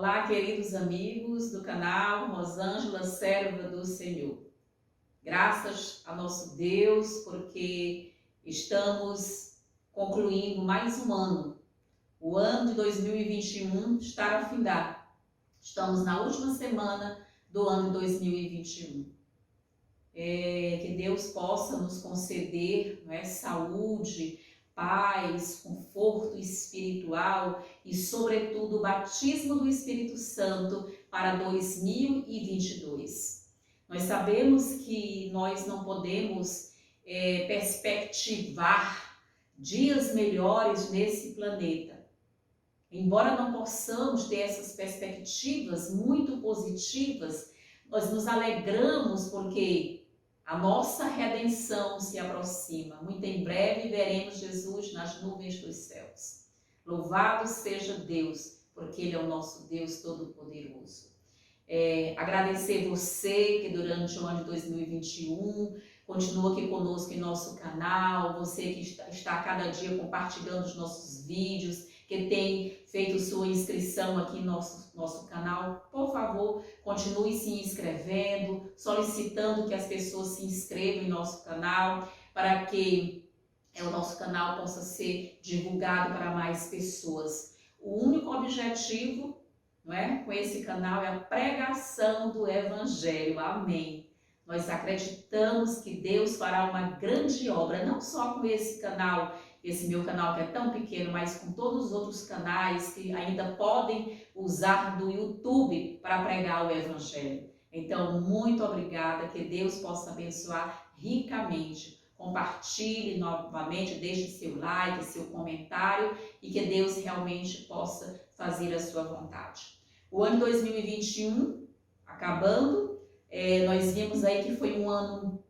Olá, queridos amigos do canal Rosângela, serva do Senhor. Graças a nosso Deus, porque estamos concluindo mais um ano. O ano de 2021 está a findar. Estamos na última semana do ano de 2021. Que Deus possa nos conceder, saúde, paz, conforto espiritual e, sobretudo, o batismo do Espírito Santo para 2022. Nós sabemos que nós não podemos perspectivar dias melhores nesse planeta. Embora não possamos ter essas perspectivas muito positivas, nós nos alegramos porque a nossa redenção se aproxima. Muito em breve veremos Jesus nas nuvens dos céus. Louvado seja Deus, porque Ele é o nosso Deus Todo-Poderoso. Agradecer você que durante o ano de 2021 continua aqui conosco em nosso canal, você que está cada dia compartilhando os nossos vídeos, que tem feito sua inscrição aqui no nosso canal. Por favor, continue se inscrevendo, solicitando que as pessoas se inscrevam em nosso canal, para que o nosso canal possa ser divulgado para mais pessoas. O único objetivo, com esse canal é a pregação do Evangelho. Amém. Nós acreditamos que Deus fará uma grande obra, não só com esse canal, esse meu canal que é tão pequeno, mas com todos os outros canais que ainda podem usar do YouTube para pregar o Evangelho. Então, muito obrigada, que Deus possa abençoar ricamente. Compartilhe novamente, deixe seu like, seu comentário e que Deus realmente possa fazer a sua vontade. O ano 2021, acabando, nós vimos aí que foi um ano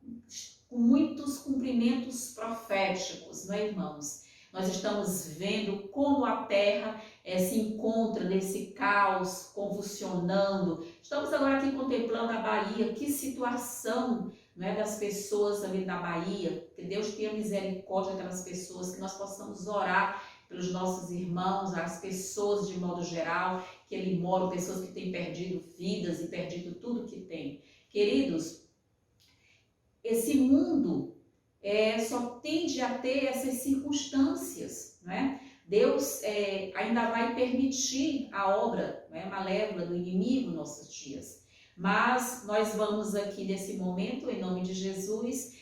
com muitos cumprimentos proféticos, não é, irmãos? Nós estamos vendo como a terra se encontra nesse caos, convulsionando. Estamos agora aqui contemplando a Bahia, que situação, das pessoas ali na Bahia. Que Deus tenha misericórdia daquelas pessoas, que nós possamos orar pelos nossos irmãos, as pessoas de modo geral, que ali moram, pessoas que têm perdido vidas e perdido tudo que tem. Queridos, esse mundo só tende a ter essas circunstâncias, Deus ainda vai permitir a obra malévola do inimigo nos nossos dias. Mas nós vamos aqui nesse momento, em nome de Jesus,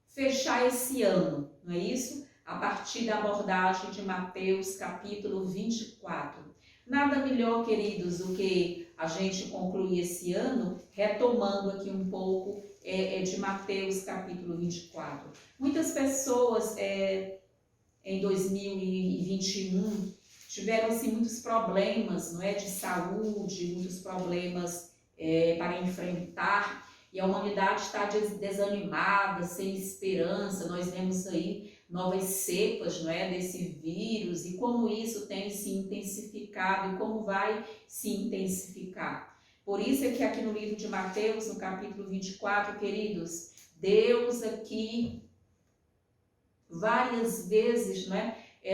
fechar esse ano, não é isso? A partir da abordagem de Mateus capítulo 24. Nada melhor, queridos, do que a gente concluir esse ano retomando aqui um pouco de Mateus capítulo 24. Muitas pessoas em 2021 tiveram assim, muitos problemas de saúde, muitos problemas para enfrentar, e a humanidade está desanimada, sem esperança. Nós vemos aí novas cepas desse vírus e como isso tem se intensificado e como vai se intensificar. Por isso é que aqui no livro de Mateus, no capítulo 24, queridos, Deus aqui várias vezes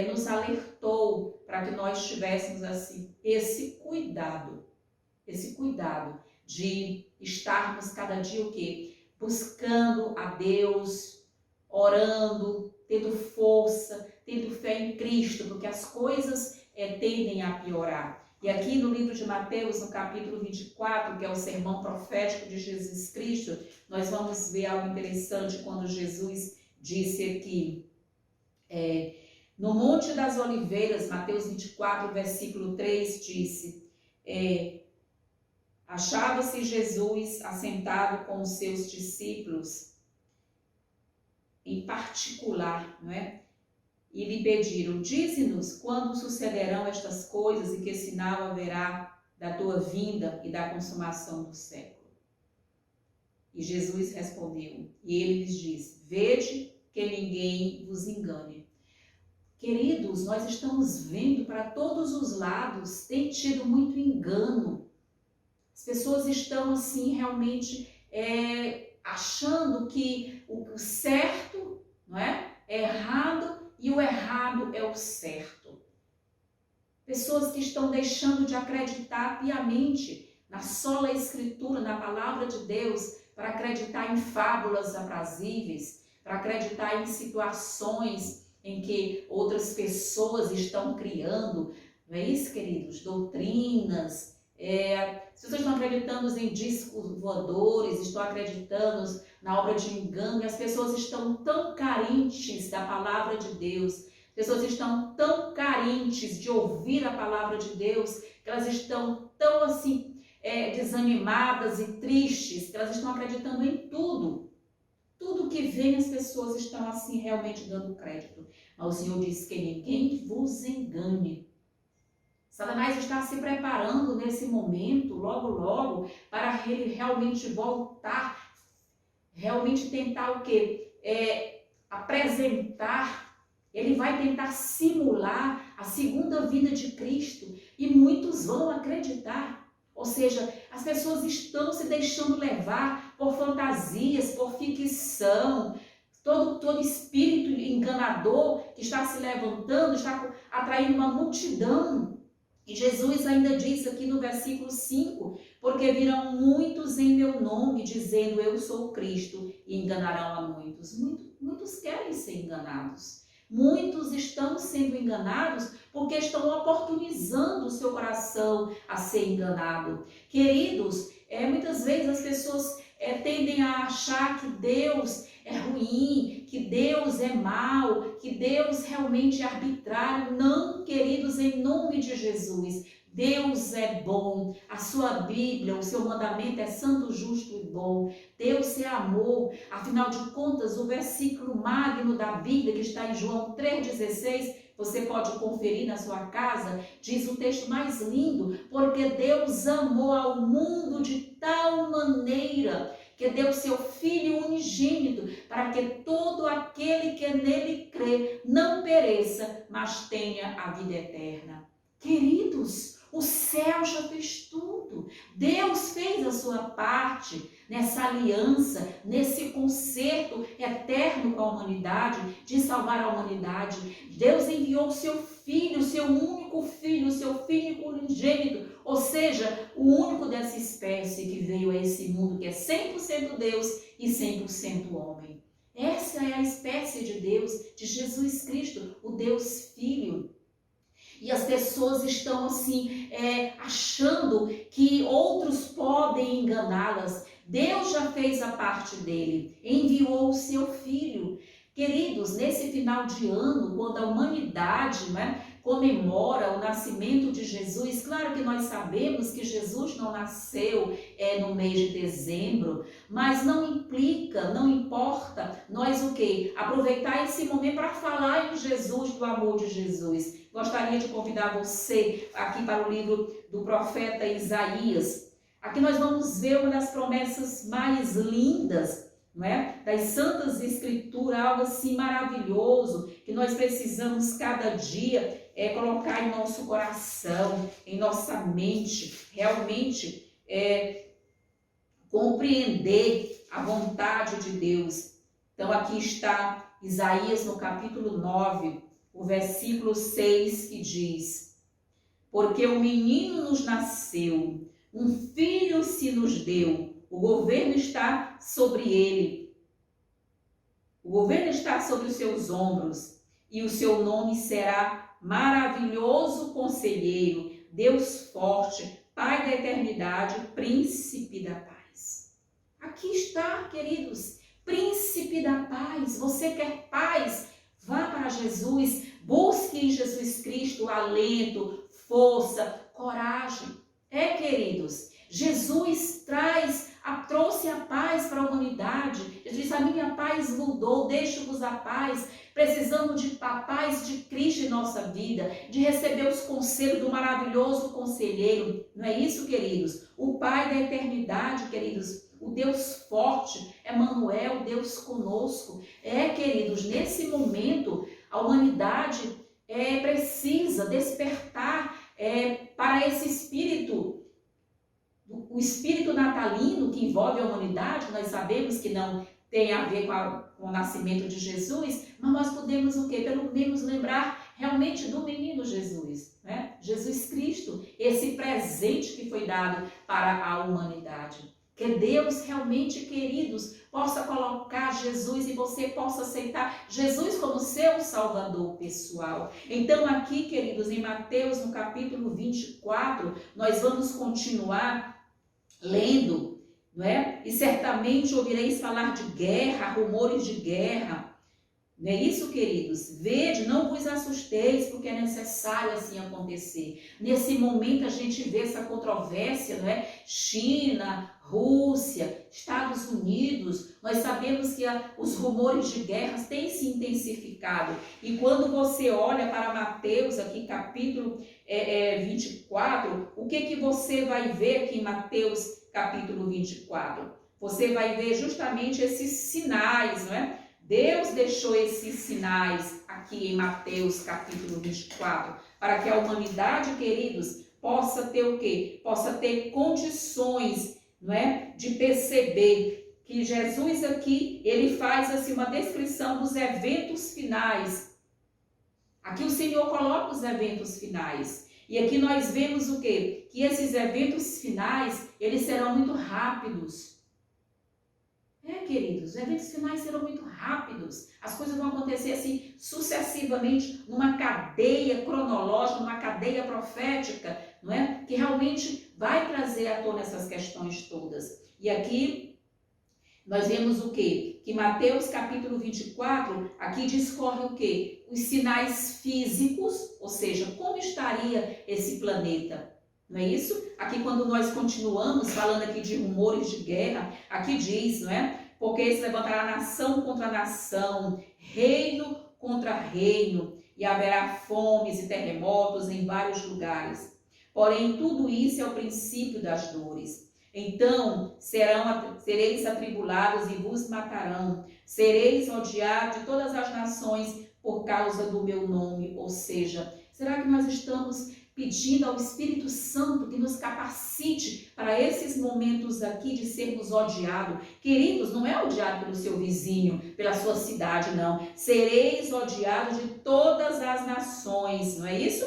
nos alertou para que nós tivéssemos assim esse cuidado de estarmos cada dia o quê? Buscando a Deus, orando, tendo força, tendo fé em Cristo, porque as coisas tendem a piorar. E aqui no livro de Mateus, no capítulo 24, que é o sermão profético de Jesus Cristo, nós vamos ver algo interessante quando Jesus disse aqui, no Monte das Oliveiras, Mateus 24, versículo 3, disse, achava-se Jesus assentado com os seus discípulos, em particular, e lhe pediram, dize-nos quando sucederão estas coisas e que sinal haverá da tua vinda e da consumação do século. E Jesus respondeu, e ele lhes disse, vede que ninguém vos engane. Queridos, nós estamos vendo para todos os lados, tem tido muito engano. As pessoas estão assim realmente achando que o certo é errado e o errado é o certo. pessoas que estão deixando de acreditar piamente na sola Escritura, na palavra de Deus, para acreditar em fábulas aprazíveis, para acreditar em situações em que outras pessoas estão criando, não é isso, queridos? Doutrinas. As pessoas estão acreditando em discos voadores, estão acreditando na obra de engano, e as pessoas estão tão carentes da palavra de Deus, as pessoas estão tão carentes de ouvir a palavra de Deus, que elas estão tão assim, desanimadas e tristes, que elas estão acreditando em tudo. Tudo que vem, as pessoas estão assim realmente dando crédito. Mas o Senhor diz que ninguém vos engane. Satanás está se preparando nesse momento, logo, logo, para ele realmente voltar, realmente tentar o quê? Apresentar, ele vai tentar simular a segunda vinda de Cristo e muitos vão acreditar. Ou seja, as pessoas estão se deixando levar por fantasias, por ficção, todo espírito enganador que está se levantando, está atraindo uma multidão. E Jesus ainda diz aqui no versículo 5, porque virão muitos em meu nome, dizendo eu sou o Cristo, e enganarão a muitos. Muitos querem ser enganados. Muitos estão sendo enganados porque estão oportunizando o seu coração a ser enganado. Queridos, muitas vezes as pessoas tendem a achar que Deus é ruim, que Deus é mau, que Deus realmente é arbitrário. Não, queridos, em nome de Jesus, Deus é bom, a sua Bíblia, o seu mandamento é santo, justo e bom. Deus é amor, afinal de contas, o versículo magno da Bíblia, que está em João 3,16, você pode conferir na sua casa, diz o texto mais lindo, porque Deus amou ao mundo de tal maneira que deu seu Filho unigênito, para que todo aquele que nele crê não pereça, mas tenha a vida eterna. Queridos, o céu já fez tudo. Deus fez a sua parte nessa aliança, nesse concerto eterno com a humanidade, de salvar a humanidade. Deus enviou o seu Filho, o seu único Filho, o seu Filho unigênito, ou seja, o único dessa espécie que veio a esse mundo, que é 100% Deus e 100% homem. Essa é a espécie de Deus, de Jesus Cristo, o Deus Filho. E as pessoas estão assim, achando que outros podem enganá-las. Deus já fez a parte dele, enviou o seu Filho. Queridos, nesse final de ano, quando a humanidade comemora o nascimento de Jesus, claro que nós sabemos que Jesus não nasceu no mês de dezembro, mas não implica, não importa nós o quê? Aproveitar esse momento para falar em Jesus, do amor de Jesus. Gostaria de convidar você aqui para o livro do profeta Isaías. Aqui nós vamos ver uma das promessas mais lindas, não é? Das Santas Escrituras, algo assim maravilhoso, que nós precisamos cada dia colocar em nosso coração, em nossa mente, realmente compreender a vontade de Deus. Então aqui está Isaías no capítulo 9, o versículo 6, que diz: porque um menino nos nasceu, um filho se nos deu, o governo está sobre ele, o governo está sobre os seus ombros, e o seu nome será Maravilhoso Conselheiro, Deus Forte, Pai da Eternidade, Príncipe da Paz. Aqui está, queridos, Príncipe da Paz. Você quer paz? Vá para Jesus, busque em Jesus Cristo alento, força, coragem. Queridos, Jesus trouxe a paz para a humanidade. Jesus diz: a minha paz vos dou, deixo-vos a paz. Precisamos de paz de Cristo em nossa vida, de receber os conselhos do maravilhoso conselheiro. Não é isso, queridos? O Pai da eternidade, queridos, o Deus forte, Emanuel, Deus conosco. Queridos, nesse momento, a humanidade precisa despertar para esse espírito, o espírito natalino que envolve a humanidade. Nós sabemos que não tem a ver com o nascimento de Jesus, mas nós podemos o quê? Pelo menos lembrar realmente do menino Jesus, né? Jesus dado para a humanidade. Que Deus realmente, queridos, possa colocar Jesus e você possa aceitar Jesus como seu Salvador pessoal. Então aqui, queridos, em Mateus, no capítulo 24, nós vamos continuar lendo, não é? E certamente ouvireis falar de guerra, rumores de guerra. Não é isso, queridos? Vede, não vos assusteis, porque é necessário assim acontecer. Nesse momento a gente vê essa controvérsia, não é? China, Rússia, Estados Unidos, nós sabemos que os rumores de guerras têm se intensificado. E quando você olha para Mateus, aqui capítulo 24, o que você vai ver aqui em Mateus capítulo 24? Você vai ver justamente esses sinais, não é? Deus deixou esses sinais aqui em Mateus capítulo 24, para que a humanidade, queridos, possa ter o quê? Possa ter condições, não é? De perceber que Jesus aqui, ele faz assim uma descrição dos eventos finais. Aqui o Senhor coloca os eventos finais. E aqui nós vemos o quê? Que esses eventos finais, eles serão muito rápidos. Queridos, os eventos finais serão muito rápidos. As coisas vão acontecer assim sucessivamente numa cadeia cronológica, numa cadeia profética, não é? Que realmente vai trazer à tona essas questões todas. E aqui nós vemos o quê? Que Mateus capítulo 24, aqui discorre o quê? Os sinais físicos, ou seja, como estaria esse planeta. Não é isso? Aqui quando nós continuamos falando aqui de rumores de guerra, aqui diz, não é? Porque se levantará nação contra nação, reino contra reino, e haverá fomes e terremotos em vários lugares. Porém, tudo isso é o princípio das dores. Então, sereis atribulados e vos matarão. Sereis odiados de todas as nações por causa do meu nome. Ou seja, será que nós estamos pedindo ao Espírito Santo que nos capacite para esses momentos aqui de sermos odiados? Queridos, não é odiado pelo seu vizinho, pela sua cidade, não. Sereis odiados de todas as nações, não é isso?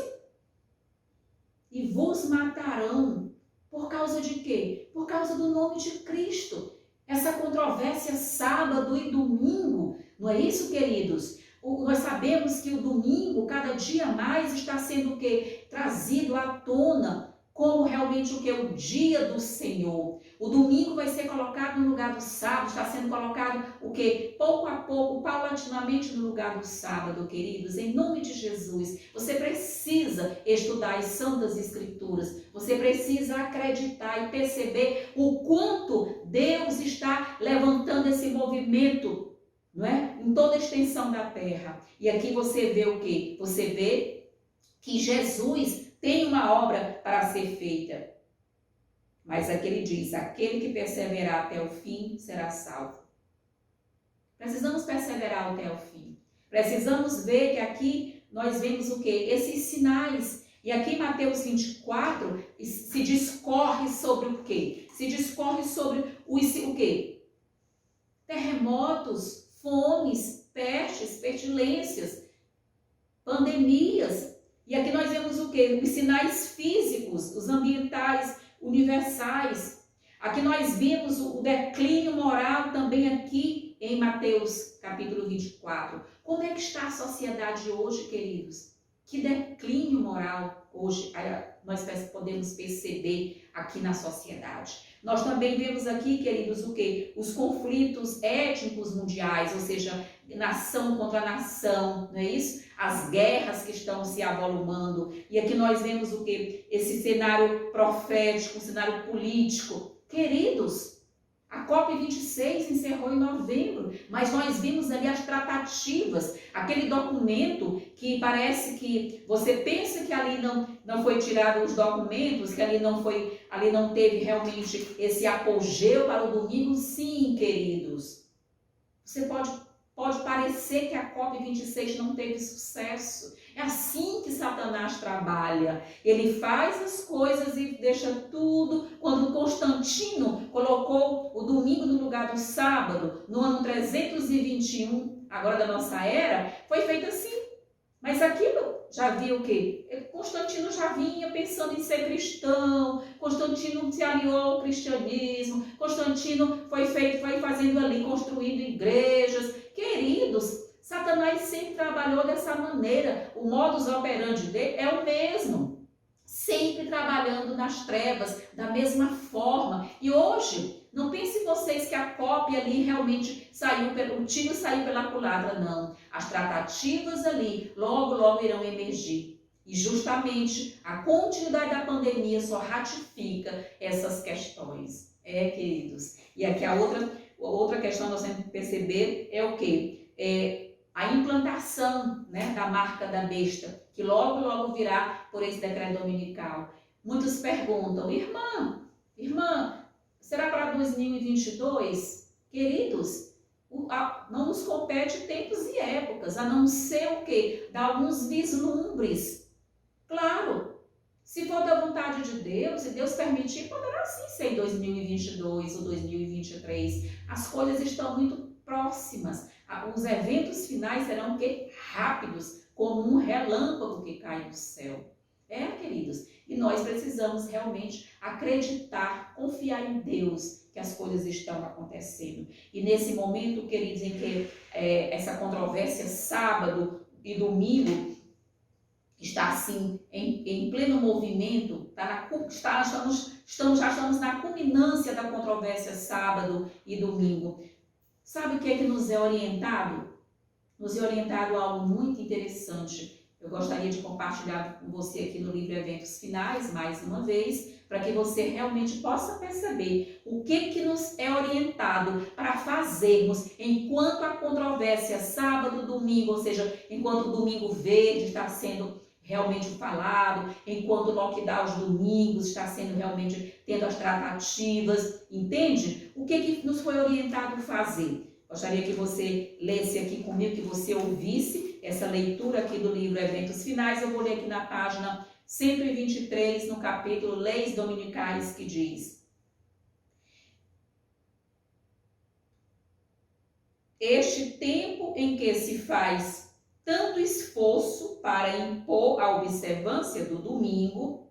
E vos matarão. Por causa de quê? Por causa do nome de Cristo. Essa controvérsia sábado e domingo, não é isso, queridos? Nós sabemos que o domingo, cada dia mais, está sendo o quê? Trazido à tona como realmente o que? O dia do Senhor. O domingo vai ser colocado no lugar do sábado, está sendo colocado o quê? Pouco a pouco, paulatinamente no lugar do sábado, queridos. Em nome de Jesus, você precisa estudar as Santas Escrituras. Você precisa acreditar e perceber o quanto Deus está levantando esse movimento, não é? Em toda a extensão da terra. E aqui você vê o quê? Você vê que Jesus tem uma obra para ser feita. Mas aqui ele diz, aquele que perseverar até o fim será salvo. Precisamos perseverar até o fim. Precisamos ver que aqui nós vemos o quê? Esses sinais. E aqui em Mateus 24 se discorre sobre o quê? Se discorre sobre o quê? Terremotos, fomes, pestes, pestilências, pandemias. E aqui nós vemos o quê? Os sinais físicos, os ambientais, universais. Aqui nós vimos o declínio moral também aqui em Mateus capítulo 24. Como é que está a sociedade hoje, queridos? Que declínio moral hoje nós podemos perceber aqui na sociedade. Nós também vemos aqui, queridos, o quê? Os conflitos étnicos mundiais, ou seja, nação contra nação, não é isso? As guerras que estão se avolumando. E aqui nós vemos o quê? Esse cenário profético, um cenário político. Queridos, a COP26 encerrou em novembro, mas nós vimos ali as tratativas, aquele documento que parece que você pensa que ali não foi tirado os documentos, que ali não teve realmente esse apogeu para o domingo. Sim, queridos, você pode parecer que a COP26 não teve sucesso. É assim que Satanás trabalha. Ele faz as coisas e deixa tudo. Quando Constantino colocou o domingo no lugar do sábado, no ano 321, agora da nossa era, foi feito assim. Mas aquilo já viu o quê? Constantino já vinha pensando em ser cristão, Constantino se aliou ao cristianismo, Constantino foi fazendo ali, construindo igrejas. Queridos, Satanás sempre trabalhou dessa maneira, o modus operandi dele é o mesmo, sempre trabalhando nas trevas, da mesma forma. E hoje, não pense vocês que a cópia ali realmente o tiro saiu pela culatra, não. As tratativas ali logo irão emergir. E justamente a continuidade da pandemia só ratifica essas questões. Queridos. E aqui a outra questão que nós temos que perceber é o quê? A implantação, né, da marca da besta, que logo virá por esse decreto dominical. Muitos perguntam, irmã, será para 2022? Queridos, não nos compete tempos e épocas, a não ser o quê? Dar alguns vislumbres. Claro, se for da vontade de Deus, se Deus permitir, poderá sim ser em 2022 ou 2023. As coisas estão muito próximas. Os eventos finais serão o quê? Rápidos, como um relâmpago que cai do céu. Queridos, e nós precisamos realmente acreditar, confiar em Deus, que as coisas estão acontecendo. E nesse momento, queridos, em que essa controvérsia sábado e domingo está assim em pleno movimento, já estamos na culminância da controvérsia sábado e domingo. Sabe o que é que nos é orientado? Nos é orientado a algo muito interessante. Eu gostaria de compartilhar com você aqui no livro Eventos Finais, mais uma vez, para que você realmente possa perceber o que nos é orientado para fazermos enquanto a controvérsia sábado, domingo, ou seja, enquanto o domingo verde está sendo realmente falado, enquanto o lockdown aos domingos está sendo realmente tendo as tratativas, entende? O que nos foi orientado a fazer? Gostaria que você lesse aqui comigo, que você ouvisse essa leitura aqui do livro Eventos Finais. Eu vou ler aqui na página 123, no capítulo Leis Dominicais, que diz: este tempo em que se faz tanto esforço para impor a observância do domingo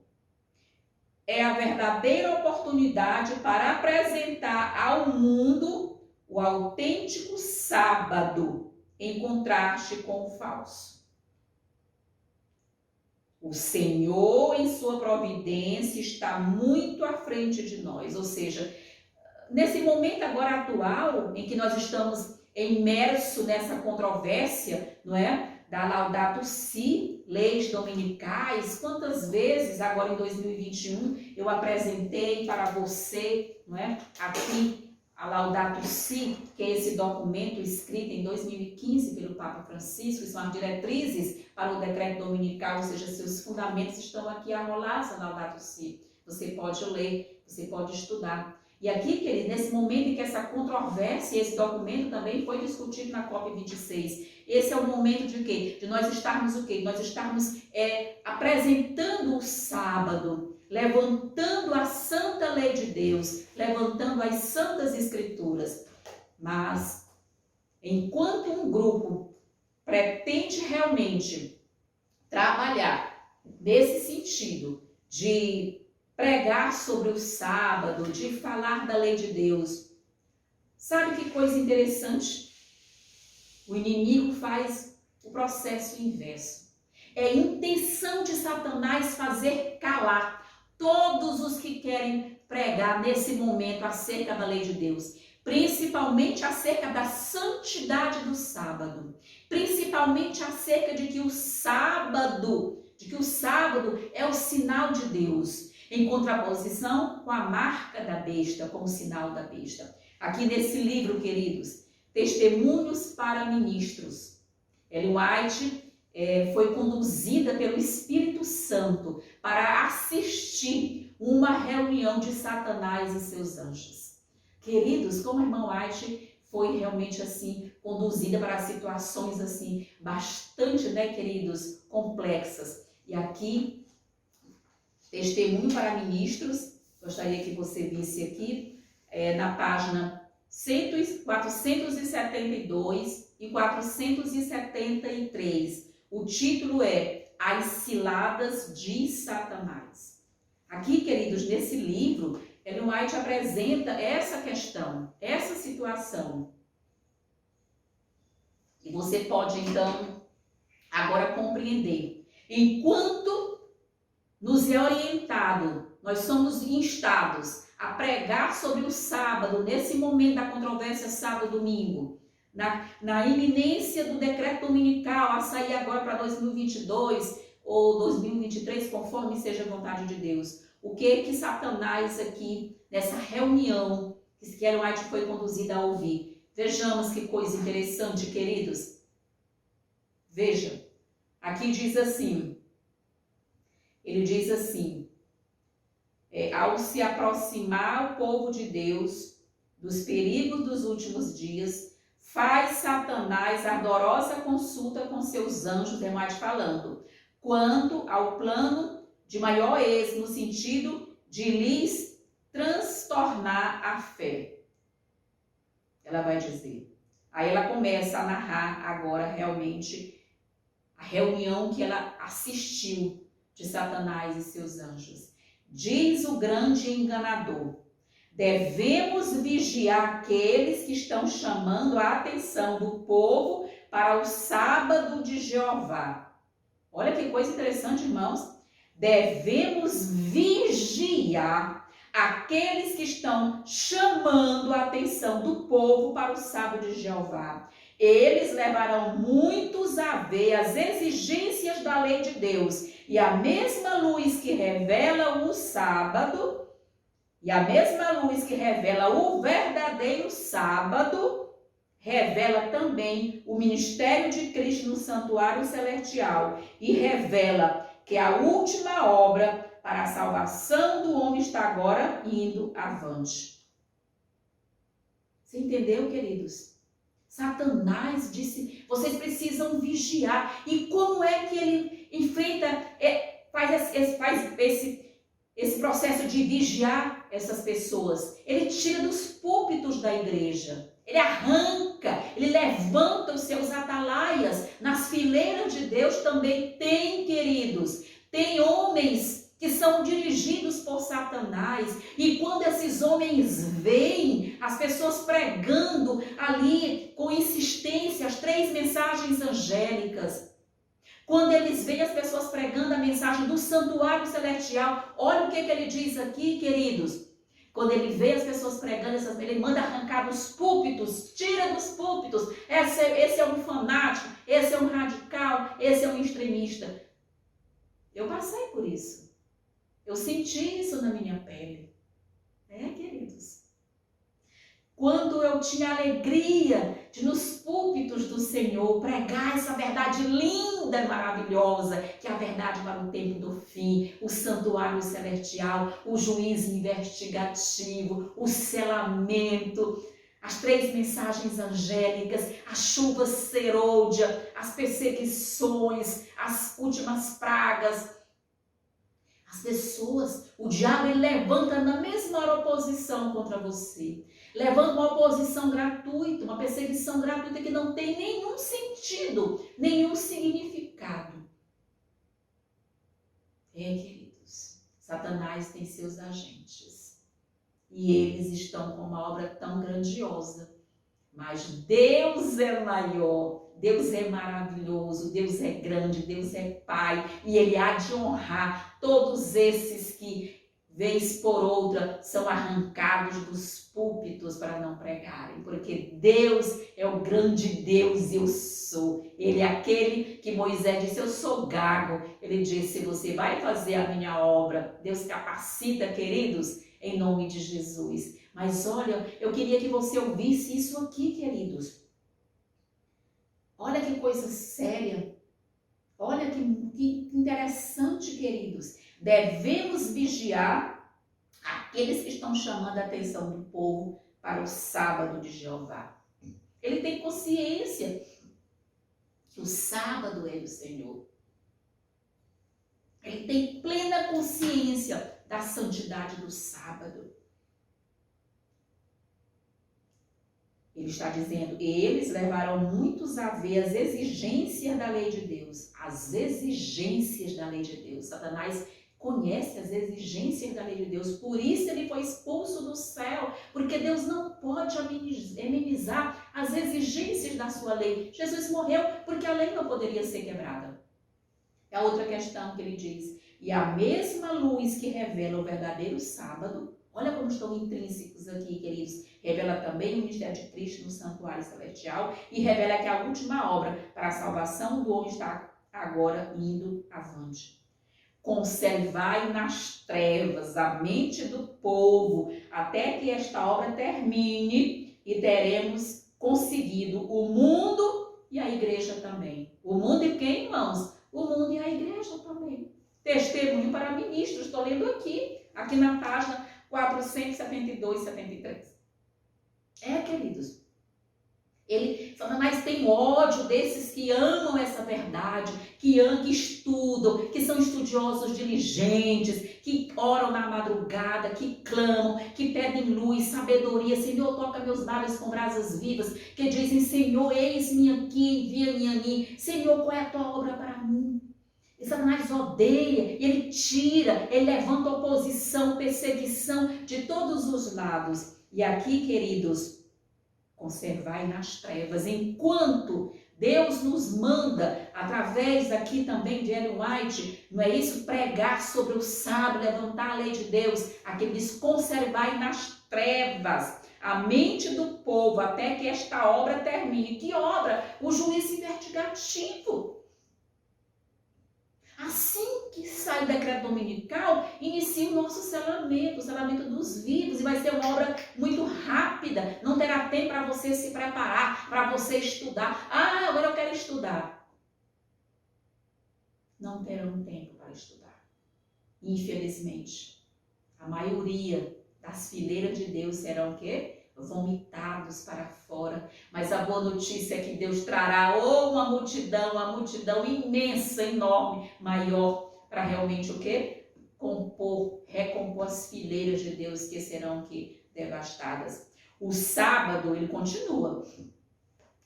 é a verdadeira oportunidade para apresentar ao mundo o autêntico sábado, em contraste com o falso. O Senhor, em sua providência, está muito à frente de nós. Ou seja, nesse momento agora atual, em que nós estamos imersos nessa controvérsia, não é? Da Laudato Si, leis dominicais. Quantas vezes agora em 2021 eu apresentei para você, não é? Aqui a Laudato Si, que é esse documento escrito em 2015 pelo Papa Francisco, que são as diretrizes para o decreto dominical, ou seja, seus fundamentos estão aqui arrolados na Laudato Si. Você pode ler, você pode estudar. E aqui, queridos, nesse momento em que essa controvérsia, esse documento também foi discutido na COP26, esse é o momento de quê? De nós estarmos o quê? Nós estarmos apresentando o sábado, levantando a santa lei de Deus, levantando as santas escrituras. Mas, enquanto um grupo pretende realmente trabalhar nesse sentido de pregar sobre o sábado, de falar da lei de Deus, sabe que coisa interessante? O inimigo faz o processo inverso. É intenção de Satanás fazer calar todos os que querem pregar nesse momento acerca da lei de Deus, principalmente acerca da santidade do sábado, principalmente acerca de que o sábado é o sinal de Deus, em contraposição com a marca da besta, como sinal da besta. Aqui nesse livro, queridos, Testemunhos para Ministros, Ellen White foi conduzida pelo Espírito Santo para assistir uma reunião de Satanás e seus anjos. Queridos, como a irmã White foi realmente assim conduzida para situações assim bastante, né, queridos, complexas. E aqui, Testemunho para Ministros, gostaria que você visse aqui na página 472 e 473. O título é A as ciladas de Satanás. Aqui, queridos, nesse livro, Ellen White apresenta essa questão, essa situação. E você pode, então, agora compreender. Enquanto nos é orientado, nós somos instados a pregar sobre o sábado, nesse momento da controvérsia sábado-domingo, na iminência do decreto dominical a sair agora para 2022 ou 2023, conforme seja a vontade de Deus. O que Satanás aqui, nessa reunião que Ellen White foi conduzida a ouvir? Vejamos que coisa interessante, queridos. Veja, aqui diz assim, ele diz assim, ao se aproximar o povo de Deus dos perigos dos últimos dias, faz Satanás ardorosa consulta com seus anjos, Ellen White falando, quanto ao plano de maior êxito, no sentido de lhes transtornar a fé. Ela vai dizer. Aí ela começa a narrar agora realmente a reunião que ela assistiu de Satanás e seus anjos. Diz o grande enganador, devemos vigiar aqueles que estão chamando a atenção do povo para o sábado de Jeová. Olha que coisa interessante, irmãos. Devemos vigiar aqueles que estão chamando a atenção do povo para o sábado de Jeová. Eles levarão muitos a ver as exigências da lei de Deus. E a mesma luz que revela o sábado, e a mesma luz que revela o verdadeiro sábado, revela também o ministério de Cristo no santuário celestial e revela que a última obra para a salvação do homem está agora indo avante. Você entendeu, queridos? Satanás disse, vocês precisam vigiar. E como é que ele enfrenta, faz esse processo de vigiar essas pessoas? Ele tira dos púlpitos da igreja. Ele arranca, ele levanta os seus atalaias. Nas fileiras de Deus também tem, queridos, tem homens que são dirigidos por Satanás. E quando esses homens veem as pessoas pregando ali com insistência as 3 mensagens angélicas, quando eles veem as pessoas pregando a mensagem do santuário celestial, olha o que ele diz aqui, queridos. Quando ele vê as pessoas pregando, ele manda arrancar dos púlpitos, tira dos púlpitos. Esse é um fanático, esse é um radical, esse é um extremista. Eu passei por isso. Eu senti isso na minha pele. Queridos. Quando eu tinha a alegria de nos púlpitos do Senhor pregar essa verdade linda e maravilhosa, que é a verdade para o tempo do fim, o santuário celestial, o juízo investigativo, o selamento, as 3 mensagens angélicas, a chuva serôdia, as perseguições, as últimas pragas. As pessoas, o diabo ele levanta na mesma hora oposição contra você. Levanta uma oposição gratuita, uma perseguição gratuita que não tem nenhum sentido, nenhum significado. Queridos, Satanás tem seus agentes. E eles estão com uma obra tão grandiosa. Mas Deus é maior. Deus é maravilhoso, Deus é grande, Deus é Pai, e Ele há de honrar todos esses que, vez por outra, são arrancados dos púlpitos para não pregarem, porque Deus é o grande Deus, eu sou. Ele é aquele que Moisés disse, eu sou gago. Ele disse, você vai fazer a minha obra. Deus capacita, queridos, em nome de Jesus. Mas olha, eu queria que você ouvisse isso aqui, queridos. Olha que coisa séria, olha que interessante, queridos. Devemos vigiar aqueles que estão chamando a atenção do povo para o sábado de Jeová. Ele tem consciência que o sábado é do Senhor. Ele tem plena consciência da santidade do sábado. Ele está dizendo, eles levarão muitos a ver as exigências da lei de Deus. As exigências da lei de Deus. Satanás conhece as exigências da lei de Deus. Por isso ele foi expulso do céu. Porque Deus não pode amenizar as exigências da sua lei. Jesus morreu porque a lei não poderia ser quebrada. É a outra questão que ele diz. E a mesma luz que revela o verdadeiro sábado, olha como estão intrínsecos aqui, queridos, revela também o ministério de Cristo no santuário celestial e revela que a última obra para a salvação do homem está agora indo avante. Conservai nas trevas a mente do povo, até que esta obra termine e teremos conseguido o mundo e a igreja também. O mundo e quem, irmãos? O mundo e a igreja também. Testemunho para ministros, estou lendo aqui na página 472, 73. Queridos, Satanás tem ódio desses que amam essa verdade, que estudam, que são estudiosos diligentes, que oram na madrugada, que clamam, que pedem luz, sabedoria. Senhor, toca meus lábios com brasas vivas, que dizem, Senhor, eis-me aqui, envia-me a mim. Senhor, qual é a tua obra para mim? E Satanás odeia, e ele tira, ele levanta oposição, perseguição de todos os lados. E aqui, queridos, conservai nas trevas, enquanto Deus nos manda, através aqui também de Ellen White, não é isso? Pregar sobre o sábado, levantar a lei de Deus. Aqui ele diz, conservai nas trevas a mente do povo, até que esta obra termine. Que obra? O juízo investigativo. Assim que sai o decreto dominical, inicia o nosso selamento, o selamento dos vivos, e vai ser uma obra muito rápida, não terá tempo para você se preparar, para você estudar. Agora eu quero estudar. Não terão tempo para estudar. Infelizmente, a maioria das fileiras de Deus serão o quê? Vomitados para fora. Mas a boa notícia é que Deus trará uma multidão imensa, enorme, maior, para realmente o quê? Recompor as fileiras de Deus que serão que devastadas. O sábado, ele continua.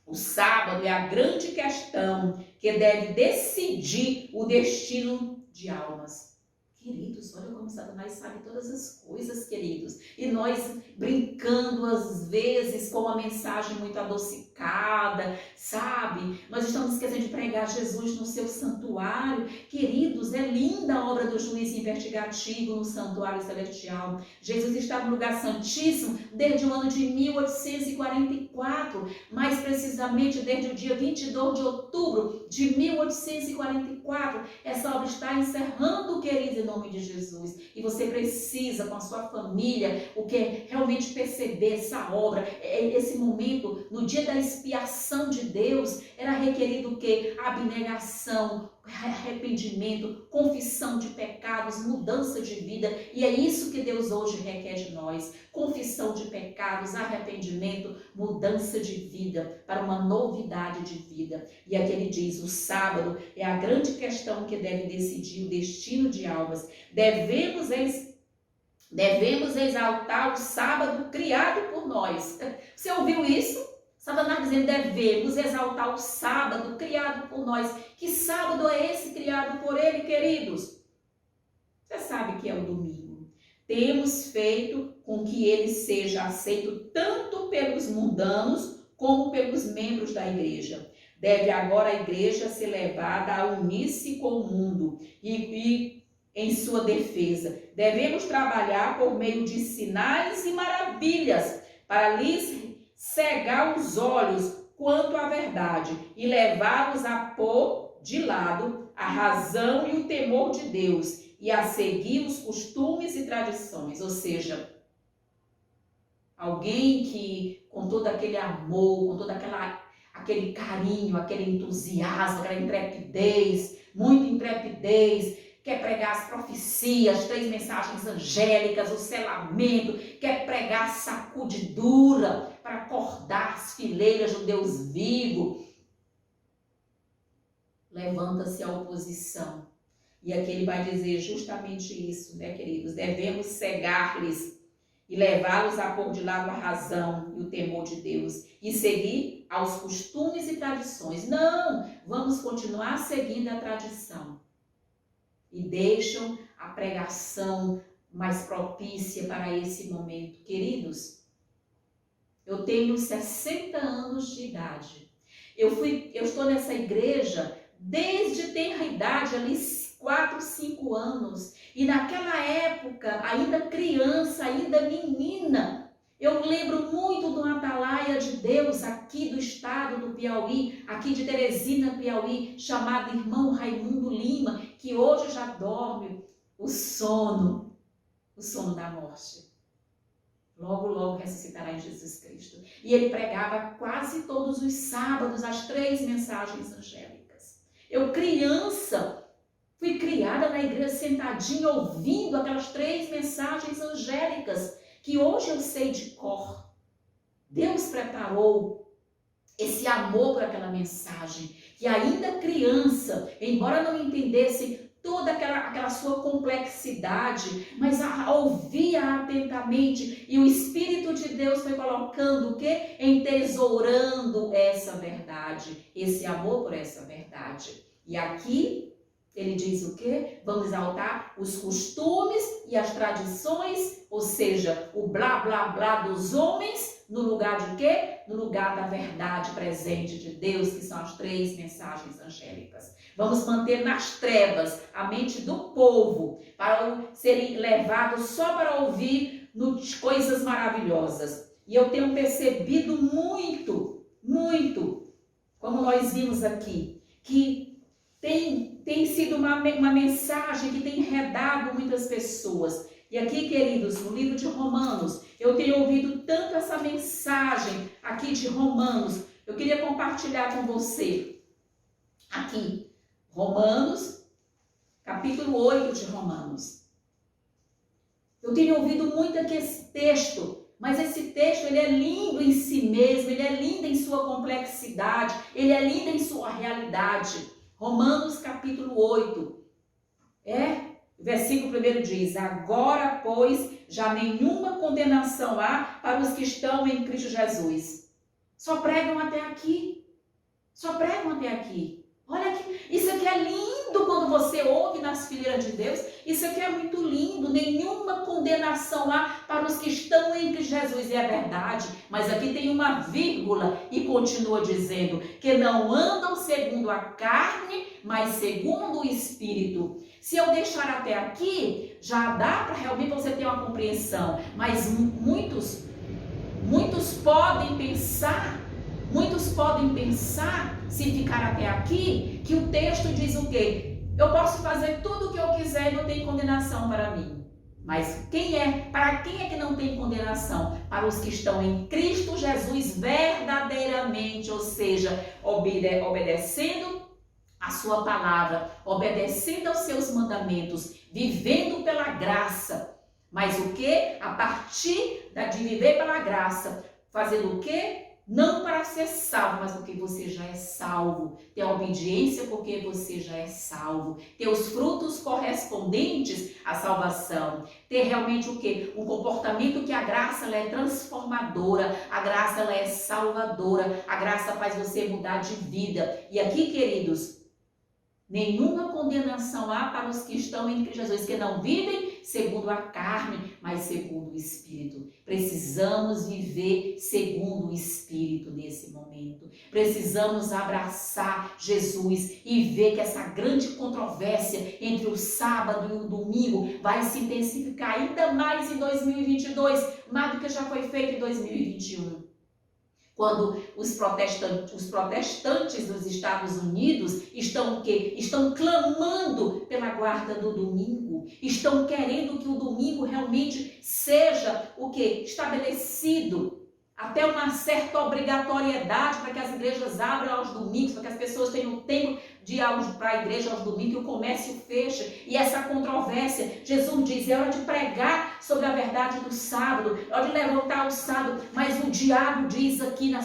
O sábado é a grande questão que deve decidir o destino de almas. Queridos, olha como Satanás sabe todas as coisas, queridos. E nós brincando às vezes com uma mensagem muito adocicada, sabe? Nós estamos esquecendo de pregar Jesus no seu santuário. Queridos, é linda a obra do juiz investigativo no santuário celestial. Jesus está no lugar santíssimo desde o ano de 1844, mais precisamente desde o dia 22 de outubro de 1844. Essa obra está encerrando, queridos, em nome de Jesus. E você precisa, com a sua família, o que é realmente perceber essa obra, esse momento, no dia da expiação de Deus, era requerido o quê? Abnegação, arrependimento, confissão de pecados, mudança de vida. E é isso que Deus hoje requer de nós. Confissão de pecados, arrependimento, mudança de vida, para uma novidade de vida. E aqui ele diz, o sábado é a grande questão que deve decidir o destino de almas. Devemos exaltar o sábado criado por nós. Você ouviu isso? Satanás dizendo, devemos exaltar o sábado criado por nós. Que sábado é esse criado por ele, queridos? Você sabe que é o domingo. Temos feito com que ele seja aceito tanto pelos mundanos como pelos membros da igreja. Deve agora a igreja ser levada a unir-se com o mundo e em sua defesa. Devemos trabalhar por meio de sinais e maravilhas para lhes cegar os olhos quanto à verdade e levá-los a pôr de lado a razão e o temor de Deus e a seguir os costumes e tradições. Ou seja, alguém que com todo aquele amor, com todo aquele carinho, aquele entusiasmo, aquela intrepidez, muita intrepidez, quer pregar as profecias, as 3 mensagens angélicas, o selamento, quer pregar a sacudidura para acordar as fileiras do Deus vivo. Levanta-se a oposição. E aqui ele vai dizer justamente isso, né, queridos? Devemos cegar-lhes e levá-los a pôr de lado a razão e o temor de Deus e seguir aos costumes e tradições. Não, vamos continuar seguindo a tradição. E deixam a pregação mais propícia para esse momento. Queridos, eu tenho 60 anos de idade. Eu estou nessa igreja desde tenra idade, ali 4, 5 anos. E naquela época, ainda criança, ainda menina, eu lembro muito do Atalaia de Deus aqui do estado do Piauí, aqui de Teresina, Piauí, chamado irmão Raimundo Lima, que hoje já dorme o sono da morte. Logo, logo ressuscitará em Jesus Cristo. E ele pregava quase todos os sábados as 3 mensagens angélicas. Eu, criança, fui criada na igreja sentadinha, ouvindo aquelas 3 mensagens angélicas, que hoje eu sei de cor. Deus preparou esse amor por aquela mensagem, que ainda criança, embora não entendesse toda aquela sua complexidade, mas ouvia atentamente, e o Espírito de Deus foi colocando o quê? Entesourando essa verdade, esse amor por essa verdade. E aqui ele diz o quê? Vamos exaltar os costumes e as tradições, ou seja, o blá blá blá dos homens, no lugar de quê? No lugar da verdade presente de Deus, que são as 3 mensagens angélicas. Vamos manter nas trevas a mente do povo, para serem levados só para ouvir coisas maravilhosas. E eu tenho percebido muito, como nós vimos aqui, que tem sido uma mensagem que tem enredado muitas pessoas. E aqui, queridos, no livro de Romanos, eu tenho ouvido tanto essa mensagem aqui de Romanos. Eu queria compartilhar com você aqui, Romanos, capítulo 8 de Romanos. Eu tenho ouvido muito aqui esse texto, mas esse texto ele é lindo em si mesmo, ele é lindo em sua complexidade, ele é lindo em sua realidade. Romanos capítulo 8, versículo 1 diz: agora, pois, já nenhuma condenação há para os que estão em Cristo Jesus. Só pregam até aqui. Olha aqui, isso aqui é lindo quando você ouve nas fileiras de Deus. Isso aqui é muito lindo. Nenhuma condenação há para os que estão em Cristo Jesus. E é verdade, mas aqui tem uma vírgula e continua dizendo que não andam segundo a carne, mas segundo o Espírito. Se eu deixar até aqui, já dá para realmente você ter uma compreensão. Mas muitos podem pensar, se ficar até aqui, que o texto diz o quê? Eu posso fazer tudo o que eu quiser e não tem condenação para mim. Mas para quem é que não tem condenação? Para os que estão em Cristo Jesus verdadeiramente, ou seja, obedecendo a sua palavra, obedecendo aos seus mandamentos, vivendo pela graça. Mas o quê? A partir de viver pela graça, fazendo o quê? Não para ser salvo, mas porque você já é salvo. Ter a obediência porque você já é salvo. Ter os frutos correspondentes à salvação. Ter realmente o quê? Um comportamento que a graça ela é transformadora. A graça ela é salvadora. A graça faz você mudar de vida. E aqui, queridos, nenhuma condenação há para os que estão em Cristo Jesus, que não vivem segundo a carne, mas segundo o Espírito. Precisamos viver segundo o Espírito nesse momento. Precisamos abraçar Jesus e ver que essa grande controvérsia entre o sábado e o domingo vai se intensificar ainda mais em 2022, mais do que já foi feito em 2021. Quando os protestantes dos Estados Unidos estão o quê? Estão clamando pela guarda do domingo, estão querendo que o domingo realmente seja o quê? Estabelecido até uma certa obrigatoriedade para que as igrejas abram aos domingos, para que as pessoas tenham tempo de ir para a igreja aos domingos, que o comércio feche. E essa controvérsia, Jesus diz, é hora de pregar sobre a verdade do sábado, é hora de levantar o sábado, mas o diabo diz aqui na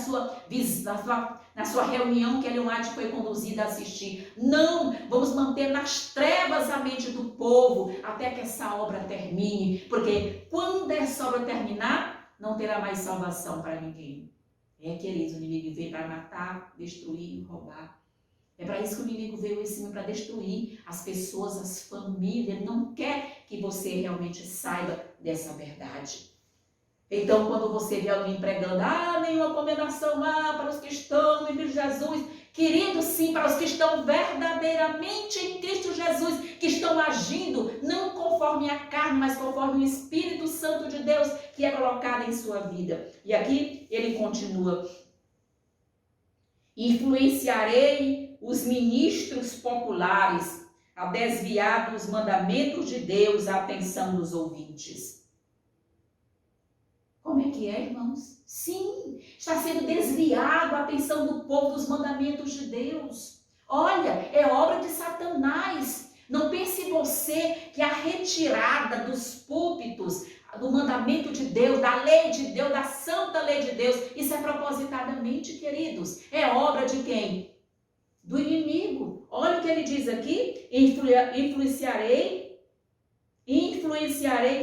na sua reunião que Ellen White foi conduzida a assistir. Não, vamos manter nas trevas a mente do povo até que essa obra termine, porque quando essa obra terminar, não terá mais salvação para ninguém. Queridos, o inimigo veio para matar, destruir, roubar. É para isso que o inimigo veio esse mundo, para destruir as pessoas, as famílias. Ele não quer que você realmente saiba dessa verdade. Então, quando você vê alguém pregando, nenhuma condenação há para os que estão em Cristo Jesus. Querido, sim, para os que estão verdadeiramente em Cristo Jesus, que estão agindo não conforme a carne, mas conforme o Espírito Santo de Deus que é colocado em sua vida. E aqui ele continua: influenciarei os ministros populares a desviar dos mandamentos de Deus a atenção dos ouvintes. Como é que é, irmãos? Sim, está sendo desviado a atenção do povo dos mandamentos de Deus. Olha, é obra de Satanás. Não pense você que a retirada dos púlpitos, do mandamento de Deus, da lei de Deus, da santa lei de Deus, isso é propositadamente, queridos. É obra de quem? Do inimigo. Olha o que ele diz aqui: influenciarei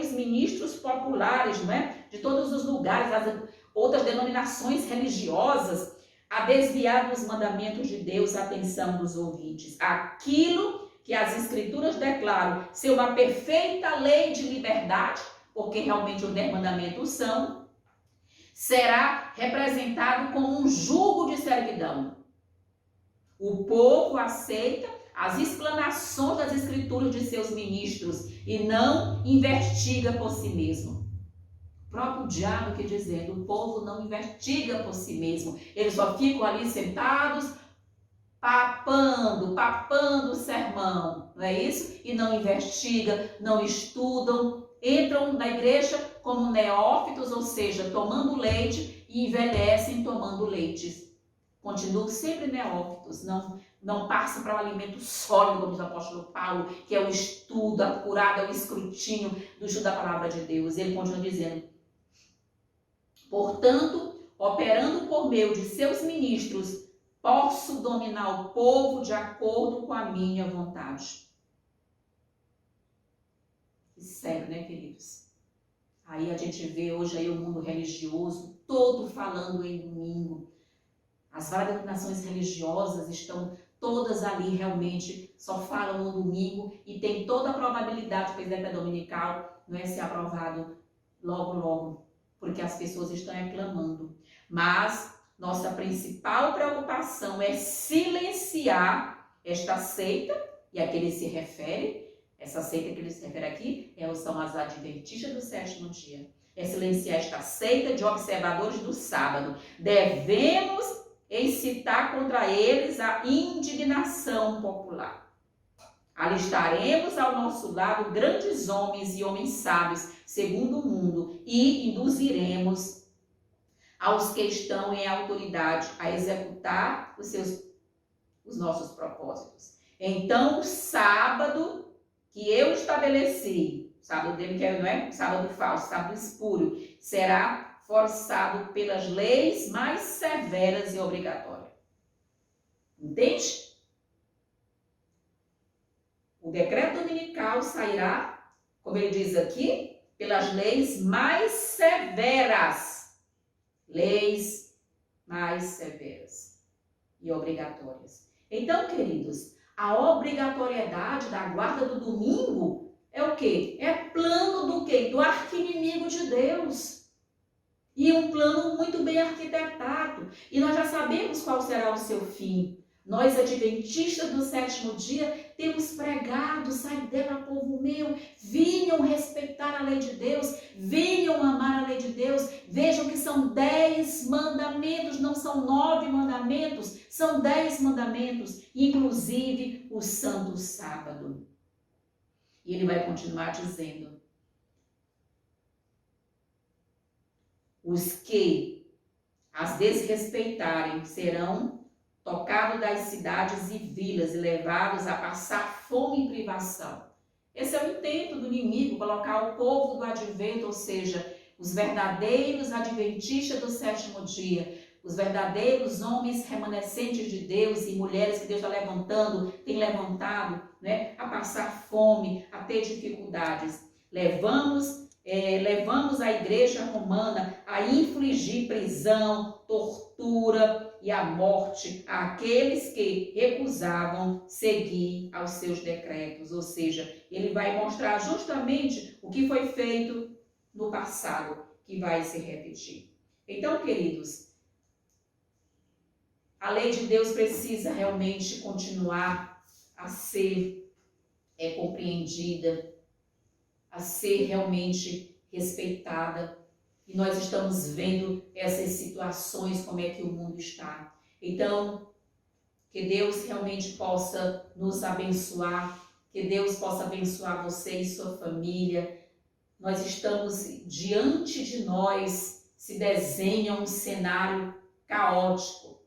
os ministros populares, não é? De todos os lugares, as outras denominações religiosas, a desviar dos mandamentos de Deus a atenção dos ouvintes. Aquilo que as Escrituras declaram ser uma perfeita lei de liberdade, porque realmente os 10 mandamentos são, será representado como um jugo de servidão. O povo aceita as explanações das Escrituras de seus ministros e não investiga por si mesmo. O próprio diabo que dizendo, o povo não investiga por si mesmo. Eles só ficam ali sentados, papando o sermão, não é isso? E não investigam, não estudam, entram na igreja como neófitos, ou seja, tomando leite, e envelhecem tomando leite. Continuam sempre neófitos, não passam para o alimento sólido, como diz o apóstolo Paulo, que é o estudo, a curada, o escrutínio do estudo da palavra de Deus. Ele continua dizendo: portanto, operando por meio de seus ministros, posso dominar o povo de acordo com a minha vontade. Sério, né, queridos? Aí a gente vê hoje aí o mundo religioso todo falando em domingo. As várias denominações religiosas estão todas ali realmente, só falam no domingo e tem toda a probabilidade que o presépio dominical não é ser aprovado logo, porque as pessoas estão reclamando. Mas nossa principal preocupação é silenciar esta seita, e a que ele se refere, essa seita que ele se refere aqui, são as adventistas do sétimo dia. É silenciar esta seita de observadores do sábado. Devemos incitar contra eles a indignação popular. Alistaremos ao nosso lado grandes homens e homens sábios, segundo o mundo, e induziremos aos que estão em autoridade a executar os nossos propósitos. Então, o sábado que eu estabeleci, sábado dele que não é sábado falso, sábado espúrio, será forçado pelas leis mais severas e obrigatórias. Entende? O decreto dominical sairá, como ele diz aqui, pelas leis mais severas. Leis mais severas e obrigatórias. Então, queridos, a obrigatoriedade da guarda do domingo é o quê? É plano do quê? Do arqui-inimigo de Deus. E um plano muito bem arquitetado. E nós já sabemos qual será o seu fim. Nós, adventistas do sétimo dia, temos pregado: sai dela, povo meu, venham respeitar a lei de Deus, venham amar a lei de Deus. Vejam que são 10 mandamentos, não são 9 mandamentos, são 10 mandamentos, inclusive o santo sábado. E ele vai continuar dizendo: os que as desrespeitarem serão tocados das cidades e vilas e levados a passar fome e privação. Esse é o intento do inimigo, colocar o povo do advento, ou seja, os verdadeiros adventistas do sétimo dia, os verdadeiros homens remanescentes de Deus e mulheres que Deus está levantando, tem levantado, né, a passar fome, a ter dificuldades. Levamos a igreja romana a infligir prisão, tortura e a morte àqueles que recusavam seguir aos seus decretos. Ou seja, ele vai mostrar justamente o que foi feito no passado, que vai se repetir. Então, queridos, a lei de Deus precisa realmente continuar a ser compreendida, a ser realmente respeitada. E nós estamos vendo essas situações, como é que o mundo está. Então, que Deus realmente possa nos abençoar, que Deus possa abençoar você e sua família. Nós estamos, diante de nós, se desenha um cenário caótico,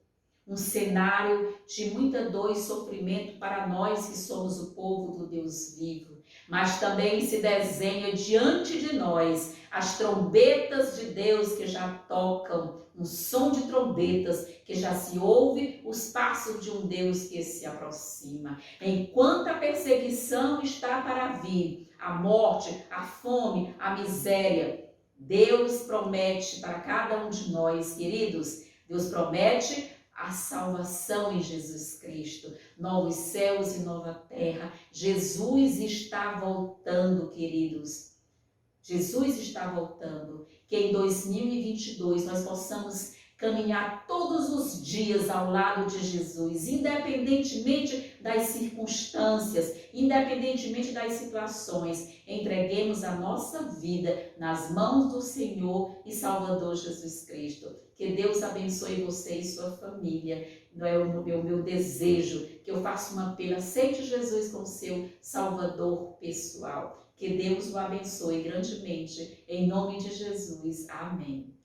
um cenário de muita dor e sofrimento para nós que somos o povo do Deus vivo. Mas também se desenha diante de nós as trombetas de Deus que já tocam, um som de trombetas que já se ouve, os passos de um Deus que se aproxima. Enquanto a perseguição está para vir, a morte, a fome, a miséria, Deus promete para cada um de nós, queridos, Deus promete a salvação em Jesus Cristo, novos céus e nova terra. Jesus está voltando, queridos. Jesus está voltando. Que em 2022 nós possamos caminhar todos os dias ao lado de Jesus, independentemente das circunstâncias, independentemente das situações. Entreguemos a nossa vida nas mãos do Senhor e Salvador Jesus Cristo. Que Deus abençoe você e sua família. É o meu desejo, que eu faça um apelo, aceite Jesus como seu Salvador pessoal. Que Deus o abençoe grandemente. Em nome de Jesus. Amém.